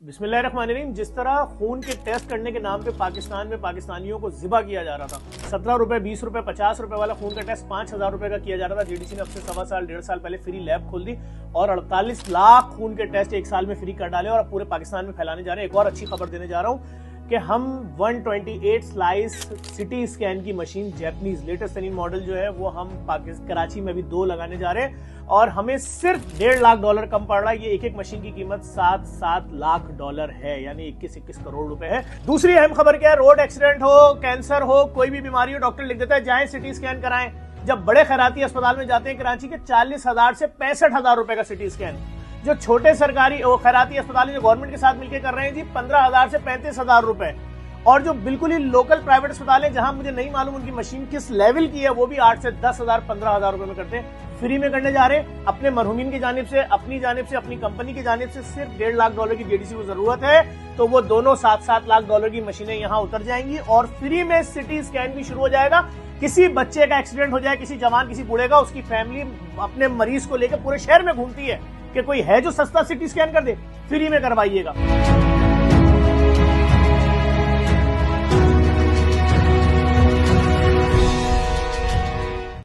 बिस्मिल्लाहिर्रहमानिर्रहीम। जिस तरह खून के टेस्ट करने के नाम पे पाकिस्तान में पाकिस्तानियों को ज़िबा किया जा रहा था, 17 रुपए, 20 रुपए, 50 रुपए वाला खून का टेस्ट 5,000 रुपए का किया जा रहा था। जीडीसी ने अब से 1.25 साल पहले फ्री लैब खोल दी और 48 लाख खून के टेस्ट एक साल में फ्री कर डाले और अब पूरे पाकिस्तान में फैलाने जा रहे हैं। एक और अच्छी खबर देने जा रहा हूँ कि हम 128 स्लाइस सिटी स्कैन की मशीन, जैपनीज लेटेस्ट तरीन मॉडल जो है वो हम कराची में भी 2 लगाने जा रहे हैं और हमें सिर्फ $1.5 लाख कम पड़ रहा है। ये एक मशीन की कीमत $7 लाख है, यानी 21 करोड़ रुपए है। दूसरी अहम खबर क्या है, रोड एक्सीडेंट हो, कैंसर हो, कोई भी बीमारी हो, डॉक्टर लिख देता है जाएं सिटी स्कैन कराएं। जब बड़े खैराती अस्पताल में जाते हैं कराची के 40,000 से 65,000 रुपए का सिटी स्कैन, जो छोटे सरकारी खैराती अस्पताल जो गवर्नमेंट के साथ मिलकर कर रहे हैं जी 15,000 से 35,000 रुपए, और जो बिल्कुल ही लोकल प्राइवेट अस्पताल है जहां मुझे नहीं मालूम उनकी मशीन किस लेवल की है, वो भी 8 से 10,000 15,000 रुपए में करते हैं। फ्री में करने जा रहे हैं। अपने मरहूमिन की जानिब से, अपनी जानिब से, अपनी कंपनी की जानिब से सिर्फ $1.5 लाख की जेडीसी को जरूरत है, तो वो दोनों $7 लाख की मशीनें यहां उतर जाएंगी और फ्री में सिटी स्कैन भी शुरू हो जाएगा। किसी बच्चे का एक्सीडेंट हो जाए, किसी जवान, किसी बूढ़े का, उसकी फैमिली अपने मरीज को लेकर पूरे शहर में घूमती है कि कोई है जो सस्ता सिटी स्कैन कर दे, फ्री में करवाइएगा।